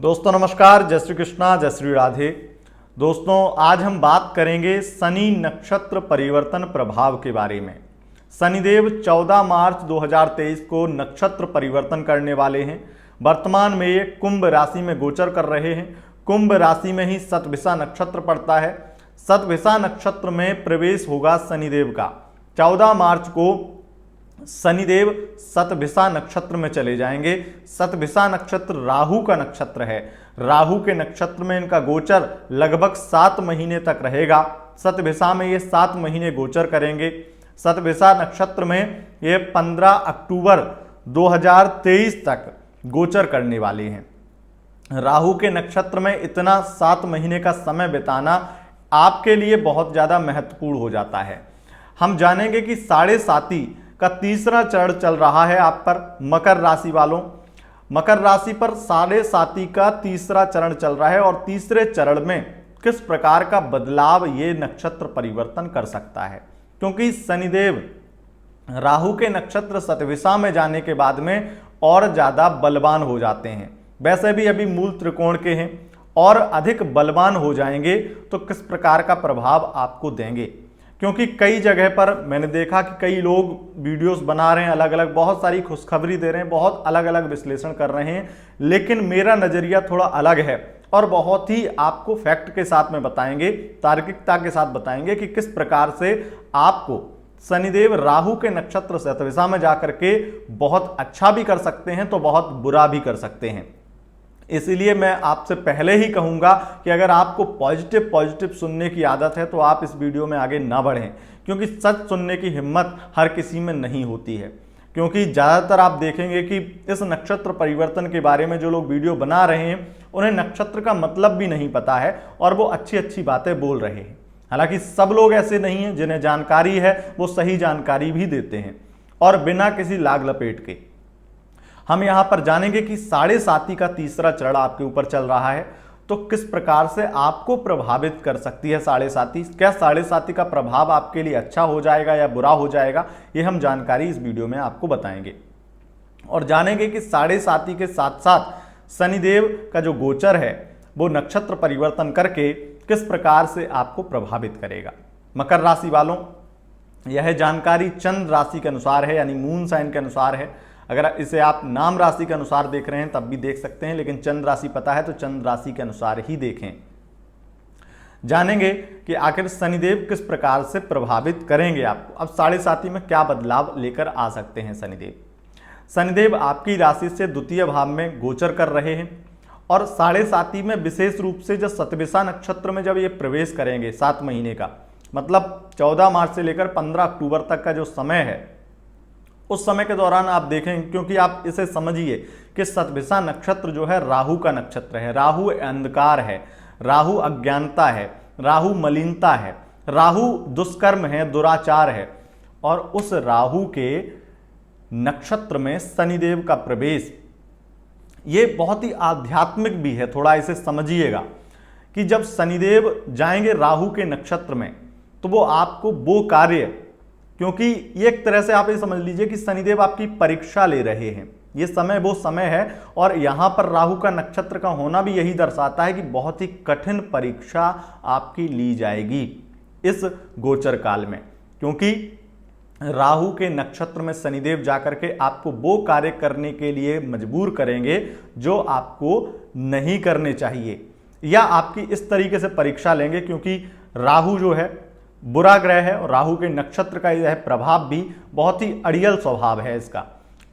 दोस्तों नमस्कार, जय श्री कृष्णा, जय श्री राधे। दोस्तों आज हम बात करेंगे शनि नक्षत्र परिवर्तन प्रभाव के बारे में। शनिदेव 14 मार्च 2023 को नक्षत्र परिवर्तन करने वाले हैं। वर्तमान में ये कुंभ राशि में गोचर कर रहे हैं। कुंभ राशि में ही शतभिषा नक्षत्र पड़ता है। शतभिषा नक्षत्र में प्रवेश होगा शनिदेव का। 14 मार्च को शनिदेव शतभिषा नक्षत्र में चले जाएंगे। शतभिषा नक्षत्र राहु का नक्षत्र है। राहु के नक्षत्र में इनका गोचर लगभग 7 महीने तक रहेगा। शतभिषा में ये 7 महीने गोचर करेंगे। शतभिषा नक्षत्र में ये 15 अक्टूबर 2023 तक गोचर करने वाले हैं। राहु के नक्षत्र में इतना 7 महीने का समय बिताना आपके लिए बहुत ज़्यादा महत्वपूर्ण हो जाता है। हम जानेंगे कि साढ़े साती का तीसरा चरण चल रहा है आप पर, मकर राशि वालों। मकर राशि पर साढ़े साती का तीसरा चरण चल रहा है और तीसरे चरण में किस प्रकार का बदलाव ये नक्षत्र परिवर्तन कर सकता है, क्योंकि शनिदेव राहु के नक्षत्र शतभिषा में जाने के बाद में और ज्यादा बलवान हो जाते हैं। वैसे भी अभी मूल त्रिकोण के हैं और अधिक बलवान हो जाएंगे तो किस प्रकार का प्रभाव आपको देंगे, क्योंकि कई जगह पर मैंने देखा कि कई लोग वीडियोस बना रहे हैं, अलग अलग बहुत सारी खुशखबरी दे रहे हैं, बहुत अलग अलग विश्लेषण कर रहे हैं, लेकिन मेरा नज़रिया थोड़ा अलग है और बहुत ही आपको फैक्ट के साथ में बताएंगे, तार्किकता के साथ बताएंगे कि किस प्रकार से आपको शनिदेव राहु के नक्षत्र शतभिषा में जाकर के बहुत अच्छा भी कर सकते हैं तो बहुत बुरा भी कर सकते हैं। इसीलिए मैं आपसे पहले ही कहूंगा कि अगर आपको पॉजिटिव सुनने की आदत है तो आप इस वीडियो में आगे ना बढ़ें, क्योंकि सच सुनने की हिम्मत हर किसी में नहीं होती है। क्योंकि ज़्यादातर आप देखेंगे कि इस नक्षत्र परिवर्तन के बारे में जो लोग वीडियो बना रहे हैं उन्हें नक्षत्र का मतलब भी नहीं पता है और वो अच्छी अच्छी बातें बोल रहे हैं। हालांकि सब लोग ऐसे नहीं हैं, जिन्हें जानकारी है वो सही जानकारी भी देते हैं और बिना किसी लाग लपेट के। हम यहां पर जानेंगे कि साढ़े साती का तीसरा चरण आपके ऊपर चल रहा है तो किस प्रकार से आपको प्रभावित कर सकती है साढ़े साती। क्या साढ़े साती का प्रभाव आपके लिए अच्छा हो जाएगा या बुरा हो जाएगा, ये हम जानकारी इस वीडियो में आपको बताएंगे। और जानेंगे कि साढ़े साती के साथ साथ शनिदेव का जो गोचर है वो नक्षत्र परिवर्तन करके किस प्रकार से आपको प्रभावित करेगा। मकर राशि वालों, यह जानकारी चंद्र राशि के अनुसार है, यानी मून साइन के अनुसार है। अगर इसे आप नाम राशि के अनुसार देख रहे हैं तब भी देख सकते हैं, लेकिन चंद्र राशि पता है तो चंद्र राशि के अनुसार ही देखें। जानेंगे कि आखिर शनिदेव किस प्रकार से प्रभावित करेंगे आपको। अब साढ़े साती में क्या बदलाव लेकर आ सकते हैं शनिदेव। शनिदेव आपकी राशि से द्वितीय भाव में गोचर कर रहे हैं और साढ़े साती में विशेष रूप से जब शतभिषा नक्षत्र में जब ये प्रवेश करेंगे 7 महीने का, मतलब 14 मार्च से लेकर 15 अक्टूबर तक का जो समय है, उस समय के दौरान आप देखें, क्योंकि आप इसे समझिए कि शतभिषा नक्षत्र जो है राहु का नक्षत्र है। राहु अंधकार है, राहु अज्ञानता है, राहु मलिनता है, राहु दुष्कर्म है, दुराचार है। और उस राहु के नक्षत्र में शनिदेव का प्रवेश ये बहुत ही आध्यात्मिक भी है। थोड़ा इसे समझिएगा कि जब शनिदेव जाएंगे राहु के नक्षत्र में तो वो आपको वो कार्य, क्योंकि ये एक तरह से आप ये समझ लीजिए कि शनिदेव आपकी परीक्षा ले रहे हैं। ये समय वो समय है और यहाँ पर राहु का नक्षत्र का होना भी यही दर्शाता है कि बहुत ही कठिन परीक्षा आपकी ली जाएगी इस गोचर काल में, क्योंकि राहु के नक्षत्र में शनिदेव जाकर के आपको वो कार्य करने के लिए मजबूर करेंगे जो आपको नहीं करने चाहिए, या आपकी इस तरीके से परीक्षा लेंगे। क्योंकि राहु जो है बुरा ग्रह है और राहु के नक्षत्र का यह प्रभाव भी बहुत ही अड़ियल स्वभाव है इसका।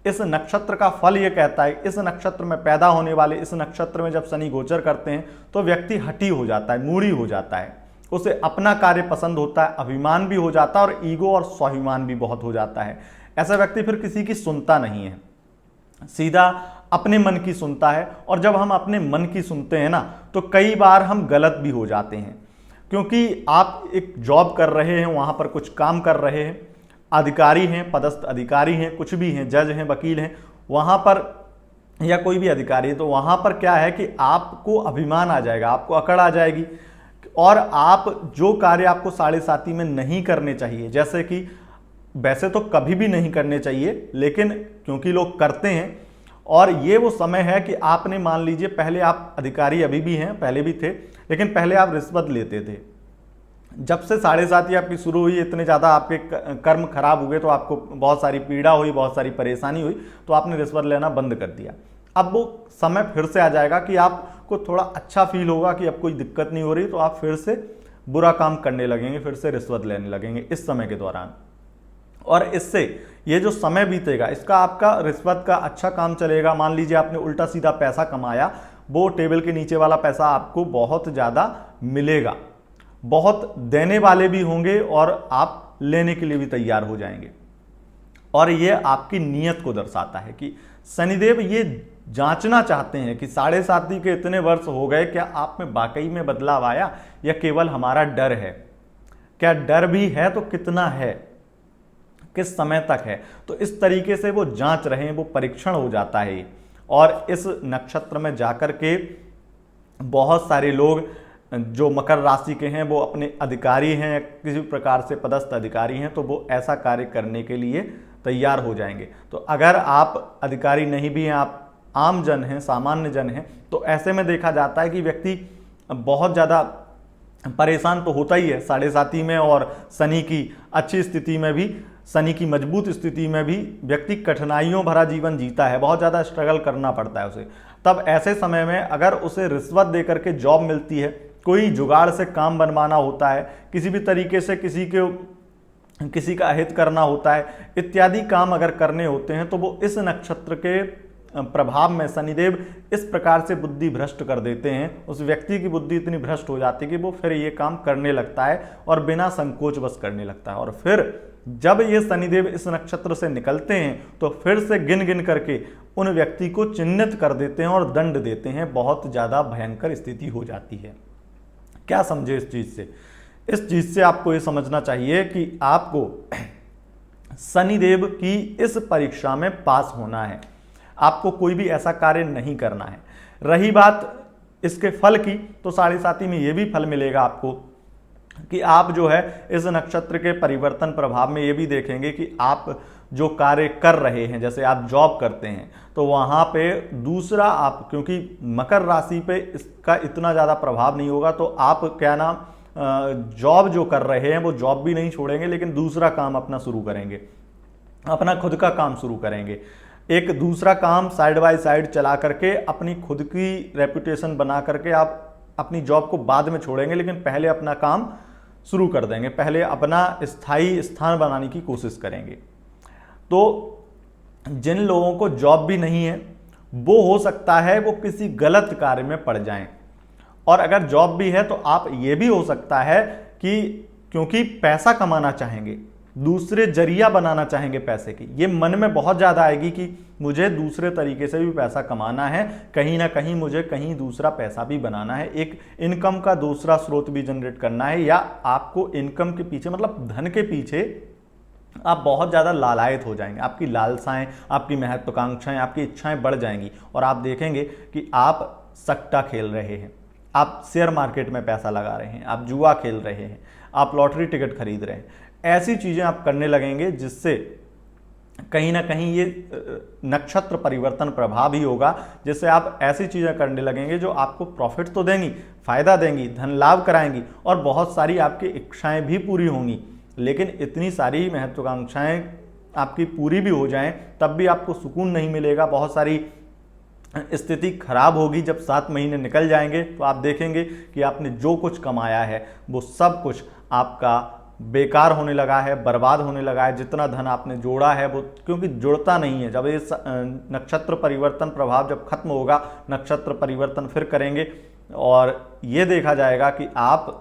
इस नक्षत्र का फल ये कहता है, इस नक्षत्र में पैदा होने वाले इस नक्षत्र में जब शनि गोचर करते हैं तो व्यक्ति हठी हो जाता है, मूढ़ी हो जाता है, उसे अपना कार्य पसंद होता है, अभिमान भी हो जाता है और ईगो और स्वाभिमान भी बहुत हो जाता है। ऐसा व्यक्ति फिर किसी की सुनता नहीं है, सीधा अपने मन की सुनता है। और जब हम अपने मन की सुनते हैं ना तो कई बार हम गलत भी हो जाते हैं, क्योंकि आप एक जॉब कर रहे हैं, वहाँ पर कुछ काम कर रहे हैं, अधिकारी हैं, पदस्थ अधिकारी हैं, कुछ भी हैं, जज हैं, वकील हैं, वहाँ पर या कोई भी अधिकारी है, तो वहाँ पर क्या है कि आपको अभिमान आ जाएगा, आपको अकड़ आ जाएगी और आप जो कार्य आपको साढ़े साती में नहीं करने चाहिए, जैसे कि वैसे तो कभी भी नहीं करने चाहिए, लेकिन क्योंकि लोग करते हैं और ये वो समय है कि आपने मान लीजिए, पहले आप अधिकारी अभी भी हैं, पहले भी थे, लेकिन पहले आप रिश्वत लेते थे। जब से 7.5 आपकी शुरू हुई, इतने ज़्यादा आपके कर्म खराब हुए, तो आपको बहुत सारी पीड़ा हुई, बहुत सारी परेशानी हुई, तो आपने रिश्वत लेना बंद कर दिया। अब वो समय फिर से आ जाएगा कि आपको थोड़ा अच्छा फील होगा कि अब कोई दिक्कत नहीं हो रही, तो आप फिर से बुरा काम करने लगेंगे, फिर से रिश्वत लेने लगेंगे इस समय के दौरान। और इससे ये जो समय बीतेगा, इसका आपका रिश्वत का अच्छा काम चलेगा। मान लीजिए आपने उल्टा सीधा पैसा कमाया, वो टेबल के नीचे वाला पैसा आपको बहुत ज़्यादा मिलेगा, बहुत देने वाले भी होंगे और आप लेने के लिए भी तैयार हो जाएंगे। और ये आपकी नीयत को दर्शाता है कि शनिदेव ये जांचना चाहते हैं कि 7.5 के इतने वर्ष हो गए, क्या आप में वाकई में बदलाव आया या केवल हमारा डर है? क्या डर भी है तो कितना है, किस समय तक है? तो इस तरीके से वो जांच रहे हैं, वो परीक्षण हो जाता है। और इस नक्षत्र में जाकर के बहुत सारे लोग जो मकर राशि के हैं, वो अपने अधिकारी हैं, किसी प्रकार से पदस्थ अधिकारी हैं, तो वो ऐसा कार्य करने के लिए तैयार हो जाएंगे। तो अगर आप अधिकारी नहीं भी हैं, आप आम जन हैं, सामान्य जन हैं, तो ऐसे में देखा जाता है कि व्यक्ति बहुत ज़्यादा परेशान तो होता ही है 7.5 में, और शनि की अच्छी स्थिति में भी, शनि की मजबूत स्थिति में भी व्यक्ति कठिनाइयों भरा जीवन जीता है, बहुत ज़्यादा स्ट्रगल करना पड़ता है उसे। तब ऐसे समय में अगर उसे रिश्वत दे करके जॉब मिलती है, कोई जुगाड़ से काम बनवाना होता है, किसी भी तरीके से किसी का हित करना होता है, इत्यादि काम अगर करने होते हैं, तो वो इस नक्षत्र के प्रभाव में शनिदेव इस प्रकार से बुद्धि भ्रष्ट कर देते हैं, उस व्यक्ति की बुद्धि इतनी भ्रष्ट हो जाती है कि वो फिर ये काम करने लगता है और बिना संकोच बस करने लगता है। और फिर जब ये शनिदेव इस नक्षत्र से निकलते हैं, तो फिर से गिन गिन करके उन व्यक्ति को चिन्हित कर देते हैं और दंड देते हैं। बहुत ज़्यादा भयंकर स्थिति हो जाती है। क्या समझे इस चीज़ से? इस चीज़ से आपको ये समझना चाहिए कि आपको शनिदेव की इस परीक्षा में पास होना है, आपको कोई भी ऐसा कार्य नहीं करना है। रही बात इसके फल की, तो 7.5 में ये भी फल मिलेगा आपको कि आप जो है इस नक्षत्र के परिवर्तन प्रभाव में ये भी देखेंगे कि आप जो कार्य कर रहे हैं, जैसे आप जॉब करते हैं, तो वहाँ पे दूसरा आप, क्योंकि मकर राशि पे इसका इतना ज़्यादा प्रभाव नहीं होगा, तो आप क्या नाम जॉब जो कर रहे हैं वो जॉब भी नहीं छोड़ेंगे, लेकिन दूसरा काम अपना शुरू करेंगे, अपना खुद का काम शुरू करेंगे। एक दूसरा काम साइड बाय साइड चला करके अपनी खुद की रेपुटेशन बना करके आप अपनी जॉब को बाद में छोड़ेंगे, लेकिन पहले अपना काम शुरू कर देंगे, पहले अपना स्थायी स्थान बनाने की कोशिश करेंगे। तो जिन लोगों को जॉब भी नहीं है, वो हो सकता है वो किसी गलत कार्य में पड़ जाएं, और अगर जॉब भी है तो आप ये भी हो सकता है कि क्योंकि पैसा कमाना चाहेंगे, दूसरे जरिया बनाना चाहेंगे पैसे की, ये मन में बहुत ज़्यादा आएगी कि मुझे दूसरे तरीके से भी पैसा कमाना है, कहीं ना कहीं मुझे कहीं दूसरा पैसा भी बनाना है, एक इनकम का दूसरा स्रोत भी जनरेट करना है। या आपको इनकम के पीछे, मतलब धन के पीछे आप बहुत ज़्यादा लालायित हो जाएंगे, आपकी लालसाएं, आपकी महत्वाकांक्षाएं, आपकी इच्छाएं बढ़ जाएंगी, और आप देखेंगे कि आप सट्टा खेल रहे हैं, आप शेयर मार्केट में पैसा लगा रहे हैं, आप जुआ खेल रहे हैं, आप लॉटरी टिकट खरीद रहे हैं। ऐसी चीज़ें आप करने लगेंगे जिससे कहीं ना कहीं ये नक्षत्र परिवर्तन प्रभाव ही होगा, जिससे आप ऐसी चीज़ें करने लगेंगे जो आपको प्रॉफिट तो देंगी, फायदा देंगी, धन लाभ कराएंगी, और बहुत सारी आपकी इच्छाएं भी पूरी होंगी। लेकिन इतनी सारी महत्वाकांक्षाएं आपकी पूरी भी हो जाएं, तब भी आपको सुकून नहीं मिलेगा, बहुत सारी स्थिति खराब होगी। जब 7 महीने निकल जाएंगे तो आप देखेंगे कि आपने जो कुछ कमाया है वो सब कुछ आपका बेकार होने लगा है, बर्बाद होने लगा है। जितना धन आपने जोड़ा है वो, क्योंकि जुड़ता नहीं है। जब ये नक्षत्र परिवर्तन प्रभाव जब खत्म होगा, नक्षत्र परिवर्तन फिर करेंगे, और ये देखा जाएगा कि आप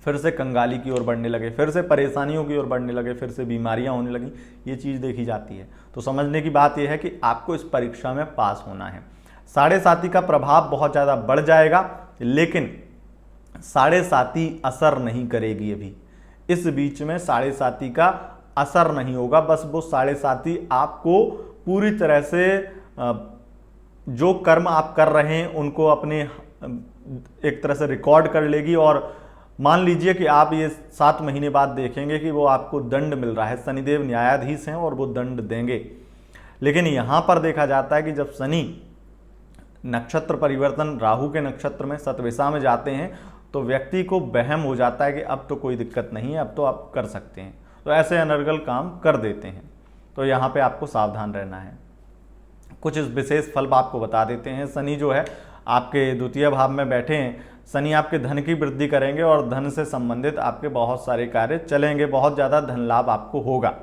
फिर से कंगाली की ओर बढ़ने लगे, फिर से परेशानियों की ओर बढ़ने लगे, फिर से बीमारियां होने लगी, ये चीज़ देखी जाती है। तो समझने की बात यह है कि आपको इस परीक्षा में पास होना है। 7.5 का प्रभाव बहुत ज़्यादा बढ़ जाएगा, लेकिन 7.5 असर नहीं करेगी। अभी इस बीच में 7.5 का असर नहीं होगा, बस वो 7.5 आपको पूरी तरह से जो कर्म आप कर रहे हैं उनको अपने एक तरह से रिकॉर्ड कर लेगी, और मान लीजिए कि आप ये 7 महीने बाद देखेंगे कि वो आपको दंड मिल रहा है। शनिदेव न्यायाधीश हैं और वो दंड देंगे, लेकिन यहाँ पर देखा जाता है कि जब शनि नक्षत्र परिवर्तन राहु के नक्षत्र में सतविषा में जाते हैं तो व्यक्ति को वहम हो जाता है कि अब तो कोई दिक्कत नहीं है, अब तो आप कर सकते हैं, तो ऐसे अनर्गल काम कर देते हैं। तो यहाँ पे आपको सावधान रहना है। कुछ विशेष फल आपको बता देते हैं। शनि जो है आपके द्वितीय भाव में बैठे हैं, शनि आपके धन की वृद्धि करेंगे और धन से संबंधित आपके बहुत सारे कार्य चलेंगे, बहुत ज़्यादा धन लाभ आपको होगा,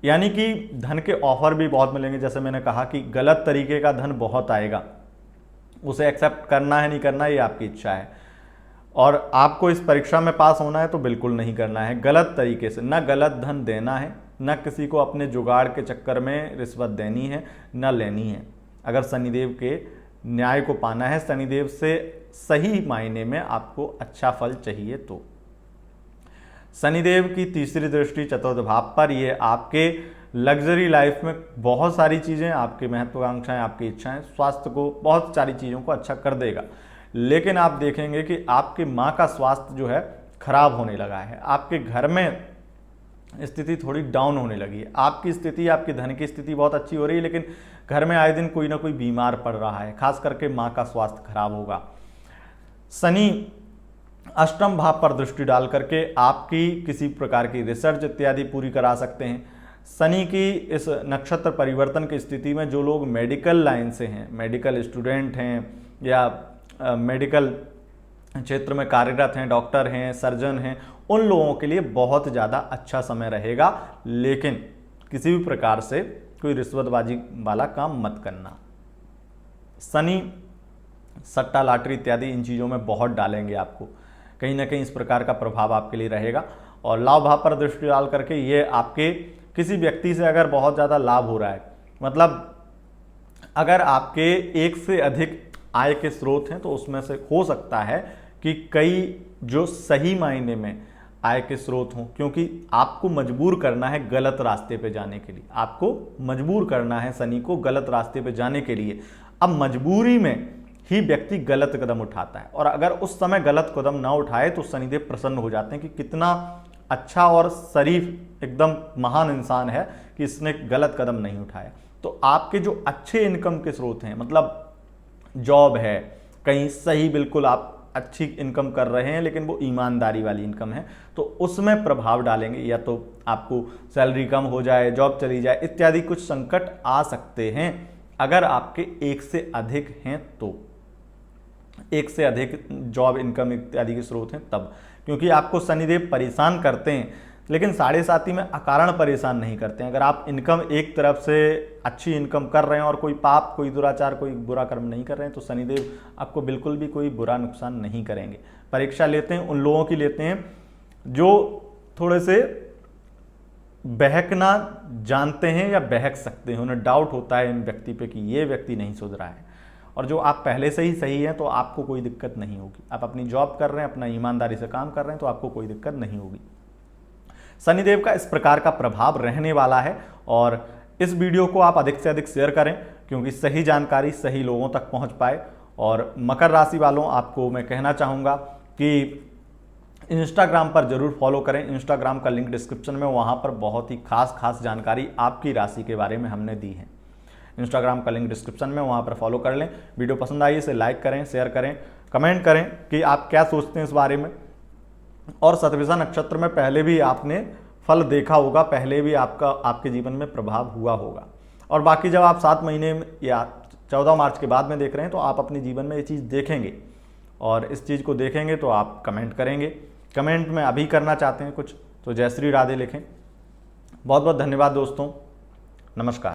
यानी कि धन के ऑफर भी बहुत मिलेंगे। जैसे मैंने कहा कि गलत तरीके का धन बहुत आएगा, उसे एक्सेप्ट करना है नहीं करना ये आपकी इच्छा है, और आपको इस परीक्षा में पास होना है तो बिल्कुल नहीं करना है गलत तरीके से। न गलत धन देना है, न किसी को अपने जुगाड़ के चक्कर में रिश्वत देनी है, न लेनी है। अगर शनिदेव के न्याय को पाना है, शनिदेव से सही मायने में आपको अच्छा फल चाहिए तो शनिदेव की तीसरी दृष्टि चतुर्थ भाव पर, ये आपके लग्जरी लाइफ में बहुत सारी चीज़ें, आपकी महत्वाकांक्षाएं, आपकी इच्छाएं, स्वास्थ्य को, बहुत सारी चीज़ों को अच्छा कर देगा। लेकिन आप देखेंगे कि आपकी माँ का स्वास्थ्य जो है खराब होने लगा है, आपके घर में स्थिति थोड़ी डाउन होने लगी है। आपकी स्थिति, आपकी धन की स्थिति बहुत अच्छी हो रही है, लेकिन घर में आए दिन कोई ना कोई बीमार पड़ रहा है, खास करके माँ का स्वास्थ्य खराब होगा। शनि अष्टम भाव पर दृष्टि डाल करके आपकी किसी प्रकार की रिसर्च इत्यादि पूरी करा सकते हैं। शनि की इस नक्षत्र परिवर्तन की स्थिति में जो लोग मेडिकल लाइन से हैं, मेडिकल स्टूडेंट हैं या मेडिकल क्षेत्र में कार्यरत हैं, डॉक्टर हैं, सर्जन हैं, उन लोगों के लिए बहुत ज़्यादा अच्छा समय रहेगा। लेकिन किसी भी प्रकार से कोई रिश्वतबाजी वाला काम मत करना। शनि सट्टा, लॉटरी इत्यादि इन चीज़ों में बहुत डालेंगे आपको, कहीं ना कहीं इस प्रकार का प्रभाव आपके लिए रहेगा। और लाभ भाव पर दृष्टि डाल करके ये आपके किसी व्यक्ति से अगर बहुत ज़्यादा लाभ हो रहा है, मतलब अगर आपके एक से अधिक आय के स्रोत हैं तो उसमें से हो सकता है कि कई जो सही मायने में आय के स्रोत हों, क्योंकि आपको मजबूर करना है गलत रास्ते पे जाने के लिए, आपको मजबूर करना है शनि को गलत रास्ते पे जाने के लिए। अब मजबूरी में ही व्यक्ति गलत कदम उठाता है, और अगर उस समय गलत कदम ना उठाए तो शनिदेव प्रसन्न हो जाते हैं कि कितना अच्छा और शरीफ एकदम महान इंसान है कि इसने गलत कदम नहीं उठाया। तो आपके जो अच्छे इनकम के स्रोत हैं, मतलब जॉब है, कहीं सही बिल्कुल आप अच्छी इनकम कर रहे हैं लेकिन वो ईमानदारी वाली इनकम है, तो उसमें प्रभाव डालेंगे। या तो आपको सैलरी कम हो जाए, जॉब चली जाए इत्यादि कुछ संकट आ सकते हैं अगर आपके एक से अधिक हैं तो, एक से अधिक जॉब, इनकम इत्यादि के स्रोत हैं तब, क्योंकि आपको शनिदेव परेशान करते हैं लेकिन साढ़े साथी में अकारण परेशान नहीं करते हैं। अगर आप इनकम एक तरफ से अच्छी इनकम कर रहे हैं और कोई पाप, कोई दुराचार, कोई बुरा कर्म नहीं कर रहे हैं तो शनिदेव आपको बिल्कुल भी कोई बुरा नुकसान नहीं करेंगे। परीक्षा लेते हैं उन लोगों की लेते हैं जो थोड़े से बहकना जानते हैं या बहक सकते हैं, उन्हें डाउट होता है इन व्यक्ति पे कि ये व्यक्ति नहीं सुधरा है, और जो आप पहले से ही सही हैं तो आपको कोई दिक्कत नहीं होगी। आप अपनी जॉब कर रहे हैं, अपना ईमानदारी से काम कर रहे हैं तो आपको कोई दिक्कत नहीं होगी। शनिदेव का इस प्रकार का प्रभाव रहने वाला है, और इस वीडियो को आप अधिक से अधिक शेयर करें क्योंकि सही जानकारी सही लोगों तक पहुंच पाए। और मकर राशि वालों, आपको मैं कहना चाहूँगा कि इंस्टाग्राम पर जरूर फॉलो करें। इंस्टाग्राम का लिंक डिस्क्रिप्शन में, वहाँ पर बहुत ही खास जानकारी आपकी राशि के बारे में हमने दी है। इंस्टाग्राम का लिंक डिस्क्रिप्शन में, वहाँ पर फॉलो कर लें। वीडियो पसंद आई इसे लाइक करें, शेयर करें, कमेंट करें कि आप क्या सोचते हैं इस बारे में। और शतभिषा नक्षत्र में पहले भी आपने फल देखा होगा, पहले भी आपके जीवन में प्रभाव हुआ होगा। और बाकी जब आप 7 महीने या 14 मार्च के बाद में देख रहे हैं तो आप अपने जीवन में ये चीज़ देखेंगे, और इस चीज़ को देखेंगे तो आप कमेंट करेंगे। कमेंट में अभी करना चाहते हैं कुछ तो जय श्री राधे लिखें। बहुत बहुत धन्यवाद दोस्तों, नमस्कार।